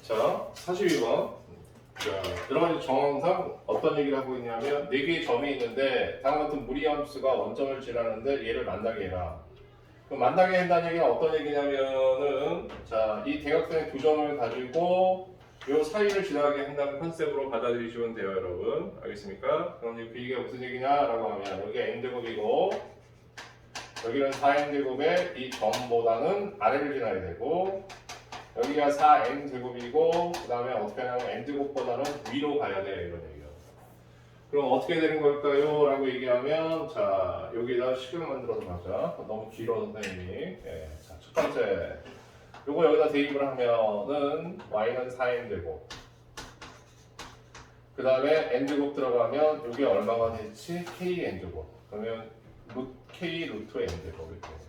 자, 42번. 자, 여러 가지 정황상 어떤 얘기를 하고 있냐면 4개의 점이 있는데 다음 같은 무리함수가 원점을 지나는데 얘를 만나게 해라. 그럼 만나게 한다는 얘기는 어떤 얘기냐면은 자, 이 대각선의 두 점을 가지고 요 사이를 지나게 한다는 컨셉으로 받아들이시면 돼요, 여러분. 알겠습니까? 그럼 그 얘기가 무슨 얘기냐라고 하면 여기가 n제곱이고 여기는 4n제곱에 이 점보다는 아래를 지나야 되고 여기가 4n제곱이고 그 다음에 어떻게 하냐면 n제곱보다는 위로 가야 돼 이런 얘기예요. 그럼 어떻게 되는 걸까요? 라고 얘기하면 자 여기다 식을 만들어서 가자. 너무 길어 선생님이. 예, 자, 첫 번째 요거 여기다 대입을 하면은 y는 4n제곱 그 다음에 n제곱 들어가면 요게 얼마가 될지 kn제곱 그러면 k 루트 n제곱 이렇게 돼요.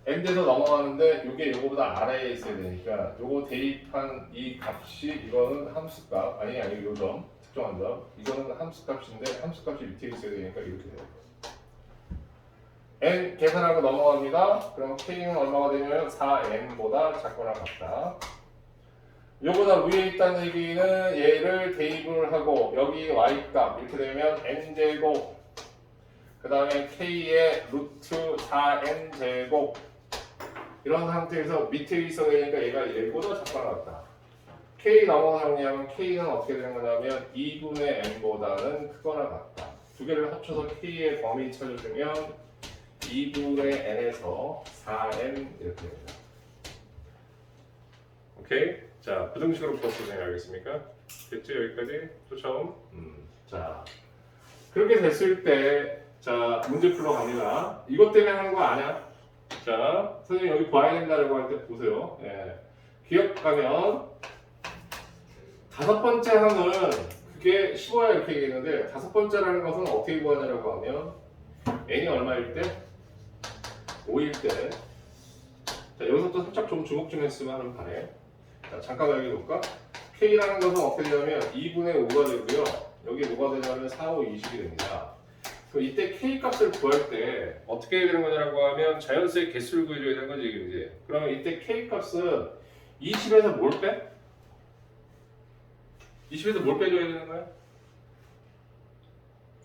n에서 넘어가는데 이게 요거보다 아래에 있어야 되니까 요거 대입한 이 값이 이거는 함수값 아니 요점 특정한 점 이거는 함수값인데 함수값이 밑에 있어야 되니까 이렇게 돼요. n 계산하고 넘어갑니다. 그럼 k는 얼마가 되냐면 4n보다 작거나 같다. 요거보다 위에 있다는 얘기는 얘를 대입을 하고 여기 y값 이렇게 되면 n제곱 그 다음에 k의 루트 4n제곱 이런 상태에서 밑에 있어야 되니까 얘가 얘보다 작거나 같다. k 넘어가면 k는 어떻게 되는 거냐면 2분의 n보다는 크거나 같다. 두 개를 합쳐서 k의 범위 찾아주면 2분의 n에서 4n 이렇게 됩니다. 오케이? 자, 부등식으로 풀어보세요. 알겠습니까? 됐죠? 여기까지? 또 처음? 자, 그렇게 됐을 때 자, 문제 풀러 갑니다. 이것 때문에 하는 거 아니야? 자, 선생님 여기 봐야 된다고 할 때 보세요. 예. 기억하면 다섯 번째 항은 그게 15야 이렇게 얘기했는데 다섯 번째라는 것은 어떻게 구하냐라고 하면 n이 얼마일 때? 5일 때. 자, 여기서 또 살짝 좀 주목 좀 했으면 하는 바래. 자, 잠깐 여기 놓을까? k라는 것은 어떻게 되냐면 2분의 5가 되고요. 여기 뭐가 되냐면 4, 5, 20이 됩니다. 이때 k 값을 구할 때 어떻게 해야 되는 거냐라고 하면 자연수의 개수를 구해줘야 되는 거지 이제. 그러면 이때 k 값은 20에서 뭘 빼? 20에서 뭘 빼줘야 되는 거야?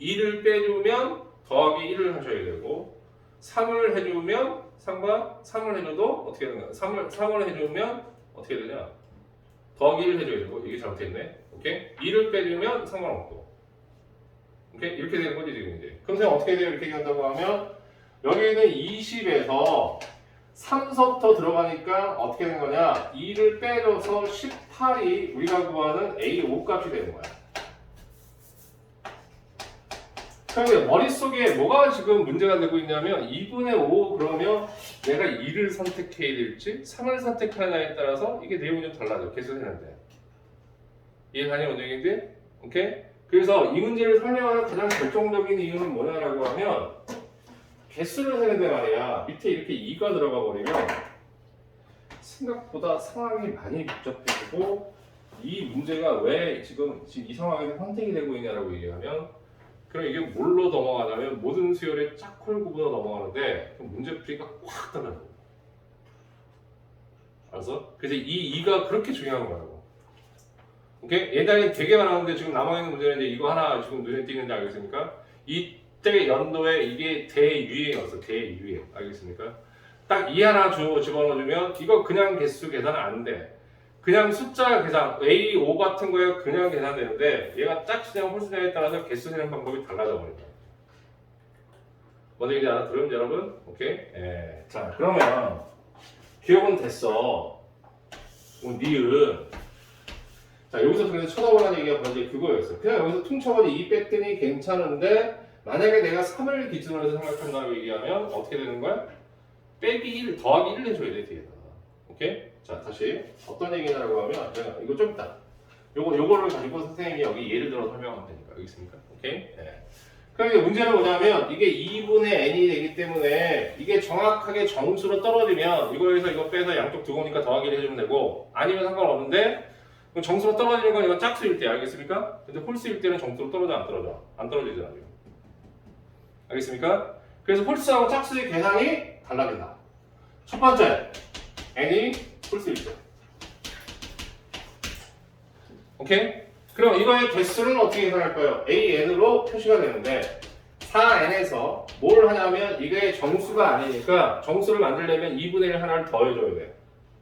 2를 빼주면 더하기 1을 하셔야 되고 3을 해주면 3을 해줘도 어떻게 되는 거야? 3을 해주면 어떻게 되냐? 더하기 1을 해줘야 되고 이게 잘못됐네. 오케이? 2를 빼주면 상관없고 오케이? 이렇게 되는 거지 지금 이제. 그럼 선생님 어떻게 돼요? 이렇게 얘기한다고 하면 여기는 20에서 3서부터 들어가니까 어떻게 되는 거냐? 2를 빼줘서 18이 우리가 구하는 A5 값이 되는 거야. 그런데 머릿속에 뭐가 지금 문제가 되고 있냐면 2분의 5 그러면 내가 2를 선택해야 될지 3을 선택하느냐에 따라서 이게 내용이 좀 달라져. 계산하는데. 이해가냐 원장님들? 오케이? 그래서 이 문제를 설명하는 가장 결정적인 이유는 뭐냐라고 하면 개수를 세는데 말이야 밑에 이렇게 2가 들어가 버리면 생각보다 상황이 많이 복잡해지고 이 문제가 왜 지금 이 상황에서 선택이 되고 있냐라고 얘기하면 그럼 이게 뭘로 넘어가냐면 모든 수열의 짝꿍 구분으로 넘어가는데 문제풀이가 확 달라져. 알았어? 그래서 이 2가 그렇게 중요한 거라고. 오케이? 예단이 되게 많았는데 지금 남아있는 문제는 이제 이거 하나 지금 눈에 띄는지 알겠습니까? 이때 연도에 이게 대유행이었어. 대유행. 알겠습니까? 딱 이 하나 집어넣어주면 이거 그냥 개수 계산 안 돼. 그냥 숫자 계산 A5 같은 거에 그냥 계산되는데 얘가 짝수냐 홀수냐에 따라서 개수 세는 방법이 달라져 버린다. 뭔 얘기인지 알아들으면 여러분? 오케이? 예. 자 그러면 기억은 됐어. 니은 자 여기서 그래서 쳐다보라는 얘기가 뭐지 그거였어. 그냥 여기서 퉁쳐가지고 2 뺐더니 괜찮은데 만약에 내가 3을 기준으로 해서 생각한다고 얘기하면 어떻게 되는 거야? 빼기 1 더하기 1을 해줘야 돼 뒤에다. 오케이? 자 다시 어떤 얘기냐라고 하면 제가 이거 좀 이따 요거를 가지고 선생님이 여기 예를 들어 설명하면 되니까 알겠습니까? 오케이? 네. 그럼 문제는 뭐냐면 이게 2분의 n이 되기 때문에 이게 정확하게 정수로 떨어지면 이거에서 이거 빼서 양쪽 두고니까 더하기를 해주면 되고 아니면 상관없는데 정수로 떨어지는 건 이건 짝수일 때 알겠습니까? 근데 홀수일 때는 정수로 떨어져 안 떨어져? 안 떨어지잖아요. 알겠습니까? 그래서 홀수하고 짝수의 계산이 달라진다. 첫 번째 n이 홀수일 때 오케이? 그럼 이거의 개수는 어떻게 계산할까요? AN으로 표시가 되는데 4N에서 뭘 하냐면 이게 정수가 아니니까 정수를 만들려면 2분의 1 하나를 더해줘야 돼요.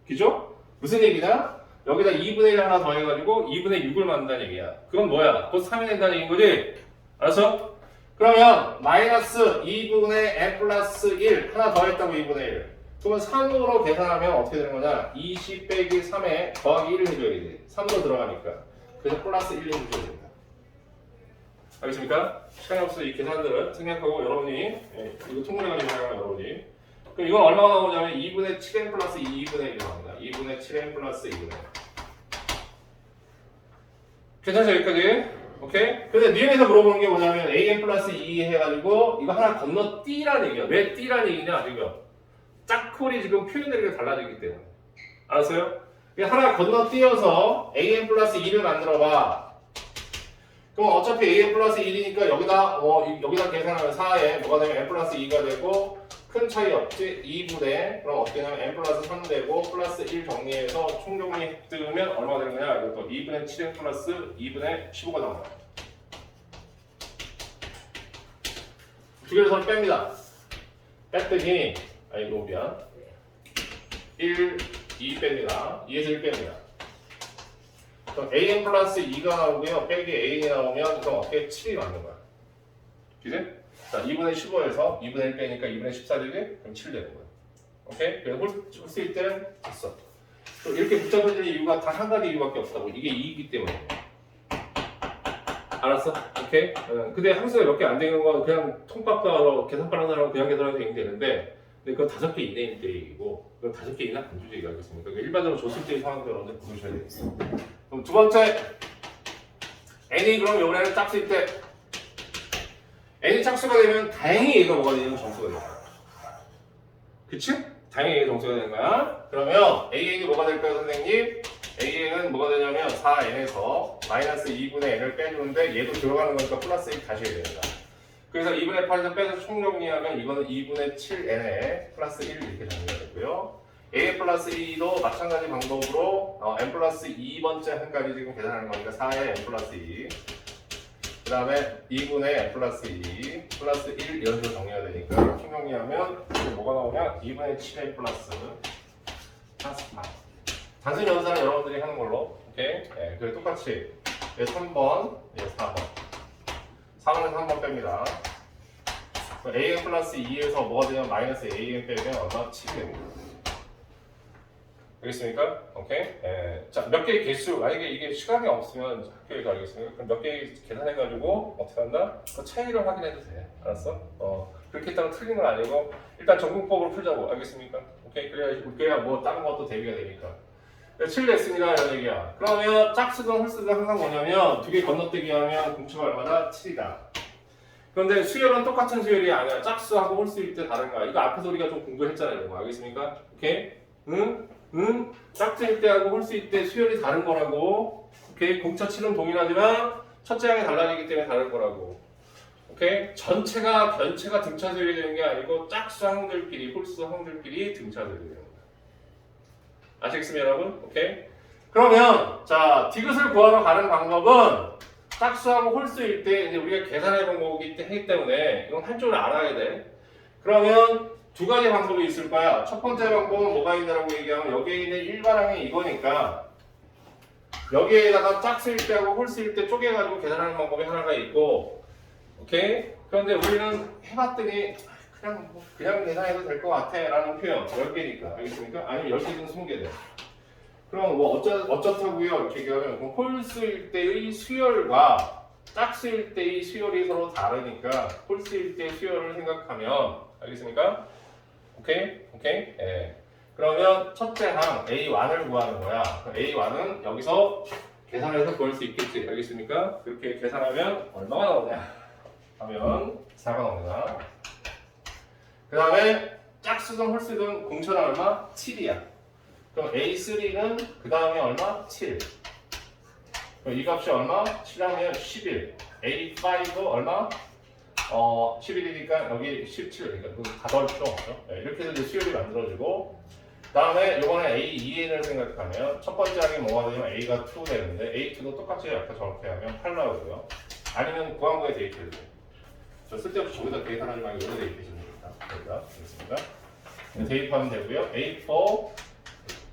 그죠? 무슨 얘기냐? 여기다 2분의 1 하나 더해가지고 2분의 6을 만든다는 얘기야. 그건 뭐야? 곧 3이 된다는 얘기인 거지? 알았어? 그러면 마이너스 2분의 n 플러스 1 하나 더했다고 2분의 1. 그러면 3으로 계산하면 어떻게 되는 거냐? 20 빼기 3에 더하기 1을 해줘야지. 3으로 들어가니까. 그래서 플러스 1을 해줘야 됩니다. 알겠습니까? 시간이 없어서 이 계산들은 생략하고 여러분이 이거 통분해가지고 사용하면 여러분이 그럼 이건 얼마가 나오냐면 2분의 7n 플러스 2분의 1이 나옵니다. 2분의 7n 플러스 2분의 1. 괜찮죠 여기까지? 오케이? 근데 니은에서 물어보는 게 뭐냐면 an 플러스 2 해가지고 이거 하나 건너뛰라는 얘기야. 왜 띠라는 얘기냐 지금 짝콜이 지금 표현되는 게 달라지기 때문에 알았어요? 하나 건너뛰어서 an 플러스 2를 만들어봐. 그럼 어차피 an 플러스 1이니까 여기다 계산하면 4에 뭐가 되면 n 플러스 2가 되고 큰 차이 없지? 2분의 그럼 어떻게 하면 n 플러스 3 되고 플러스 1 정리해서 총정리 뜨면 얼마가 되는 거냐? 이것도 2분의 7n 플러스 2분의 15가 나옵니다. 두 개를 서로 뺍니다. 뺐더니 아이고 미안 1, 2 뺍니다. 2에서 1 뺍니다. 그럼 an 플러스 2가 나오고요. 빼기 a이 나오면 그럼 어떻게 7이 맞는 거야. 그지? 자, 2분의 15에서 2분의 1 빼니까 2분의 14 되지? 그럼 7 되는 거야. 오케이? 그래서 홀수 때는 됐어. 또 이렇게 붙잡아주는 이유가 단 한 가지 이유밖에 없다고. 이게 2이기 때문에. 알았어? 오케이? 근데 함수가 몇 개 안 되는 건 그냥 통밥가로 계산하는 사람은 그냥 계산해도 되는데 근데 그건 5개 이내일 때 얘기고 그건 5개 이나 반주제 얘기하겠습니까? 그러니까 일반적으로 줬을 때의 상황들 여러분들 보셔야 되겠어요. 그럼 두 번째 n이 그럼 요번에는 짝수일 때 n이 짝수가 되면 다행히 얘가 뭐가 되냐면 정수가 되는 거야. 그치? 다행히 얘가 정수가 되는 거야. 그러면 an이 뭐가 될까요 선생님? an은 뭐가 되냐면 4n에서 마이너스 2분의 n을 빼주는데 얘도 들어가는 거니까 플러스 1 다시 해야 됩니다. 그래서 2분의 8에서 빼서 총정리하면 이거는 2분의 7n에 플러스 1 이렇게 정리가 되고요. a 플러스 2도 마찬가지 방법으로 n 플러스 2번째 한까지 지금 계산하는 거니까 4에 n 플러스 2 그 다음에 2분의 n 플러스 2 플러스 1 이런 식으로 정리가 되니까 총정리하면 이게 뭐가 나오냐 2분의 7n 플러스 4 단순 연산은 여러분들이 하는 걸로 오케이? 네, 그래 똑같이 3번 4번 4번에서 3번 뺍니다. an 플러스 2에서 뭐가 되냐면 마이너스 an 빼면 얼마? 7이 됩니다. 알겠습니까? 오케이? 예. 자, 몇 개의 개수, 만약에 이게 시간이 없으면 학교에서 알겠습니까? 그럼 몇 개 계산해가지고 어떻게 한다? 그 차이를 확인해도 돼. 알았어? 그렇게 했다고 틀린 건 아니고 일단 전공법으로 풀자고. 알겠습니까? 오케이? 그래야 뭐 다른 것도 대비가 되니까. 7 됐습니다. 이런 얘기야. 그러면 짝수든 홀수든 항상 뭐냐면 두 개 건너뛰기 하면 공차가 얼마나? 7이다. 그런데 수열은 똑같은 수열이 아니야. 짝수하고 홀수일 때 다른 거야. 이거 앞에서 우리가 좀 공부했잖아요. 이런 거. 알겠습니까? 오케이? 응? 짝수일 때하고 홀수일 때 수열이 다른 거라고. 오케이? 공차 7은 동일하지만 첫째 항이 달라지기 때문에 다른 거라고. 오케이? 전체가 변체가 등차 수열이 되는 게 아니고 짝수 항들끼리 홀수 항들끼리 등차 수열이 되는 거야. 아시겠습니까 여러분? 오케이? 그러면 자 디귿을 구하러 가는 방법은 짝수하고 홀수일 때 이제 우리가 계산해 본 거기 때문에 이건 할 줄 알아야 돼. 그러면 두 가지 방법이 있을 거야. 첫 번째 방법은 뭐가 있냐라고 얘기하면 여기에 있는 일반항이 이거니까 여기에다가 짝수일 때하고 홀수일 때 쪼개가지고 계산하는 방법이 하나가 있고 오케이? 그런데 우리는 해봤더니 그냥 계산해도 될 것 같아 라는 표현 10개니까 알겠습니까? 아니면 10개든 20개든 그럼 뭐 어쩌다고요 이렇게 얘기하면 홀수일 때의 수열과 짝수일 때의 수열이 서로 다르니까 홀수일 때의 수열을 생각하면 알겠습니까? 오케이? 예. 그러면 첫째 항 A1을 구하는 거야. A1은 여기서 계산해서 구할 수 있겠지. 알겠습니까? 그렇게 계산하면 얼마가 나오냐? 하면 4가 나옵니다. 그 다음에 짝수든 홀수든 공차는 얼마? 7이야. 그럼 A3는 그 다음에 얼마? 7. 그럼 이 값이 얼마? 7하면 11. A5도 얼마? 11이니까 여기 17이니까 다 더할 필요 없죠. 네, 이렇게 해서 이제 수열이 만들어지고 그 다음에 요번에 A2N을 생각하면 첫 번째 항이 뭐가 되냐면 A가 2 되는데 A2도 똑같이 아까 저렇게 하면 8 나오고요. 아니면 구한거에 대입해도 돼요. 저 쓸데없이 저기다 대입하지 말고 여기다 대입해주면 됩니다. 여기다 되겠습니다. 대입하면 되고요. A4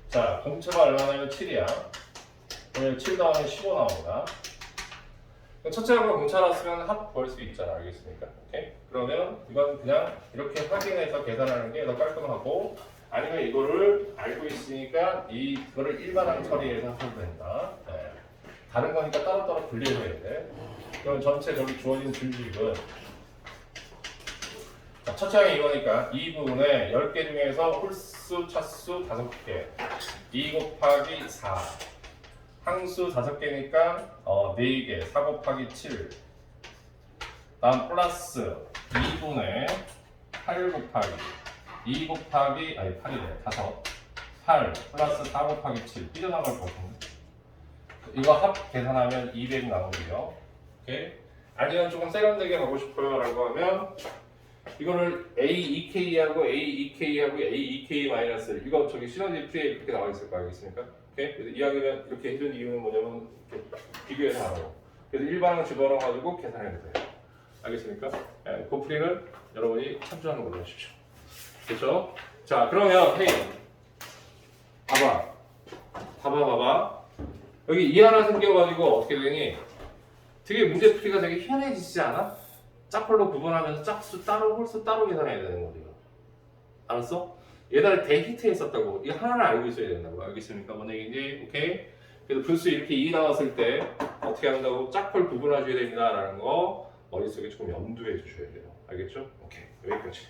자 공차가 얼마냐면 7이야. 그러면 7 더하면 15 나옵니다. 첫째 항과 공차라 쓰면 합 구할 수 있잖아. 알겠습니까? 오케이? 그러면 이건 그냥 이렇게 확인해서 계산하는 게 더 깔끔하고 아니면 이거를 알고 있으니까 이거를 일반항 처리해서 하면 된다. 네. 다른 거니까 따로따로 분리해야 돼. 그럼 전체 저기 주어진 줄집은 첫째 항이 이거니까 이 부분에 10개 중에서 홀수, 차수 5개 2 곱하기 4 항수 5개니까 4개 4 곱하기 7 다음 플러스 2분의 8 곱하기 2 곱하기 아니 8이래 5 8 플러스 4 곱하기 7 삐져나갈 것 같은데 이거 합 계산하면 200 나오고요. 오케이? 아니면 조금 세련되게 가고 싶어요 라고 하면 이거를 A2K하고 A2K하고 A2K-1 이거 저기 시너지 프리에 이렇게 나와 있을 거 알겠습니까? 오케이? 그래서 이야기는 이렇게 해준 이유는 뭐냐면 이렇게 비교해서 알아요. 그래서 일반항 집어넣어가지고 계산해도 돼요. 알겠습니까? 네, 그 프리는 여러분이 참조하는 걸로 하십시오. 그렇죠? 자 그러면 헤이 봐봐 여기 이 하나 생겨가지고 어떻게 되니 되게 문제풀이가 되게 희한해지지 않아? 짝풀로 구분하면서 짝수 따로 홀수 따로 계산해야 되는 거죠. 알았어? 얘들을 대히트 했었다고 이 하나를 알고 있어야 된다고 알겠습니까? 뭔 얘기인지 오케이? 그래서 불수 이렇게 2 나왔을 때 어떻게 한다고 짝풀 구분하셔야 됩니다 라는 거 머릿속에 조금 염두해 주셔야 돼요. 알겠죠? 오케이 여기까지.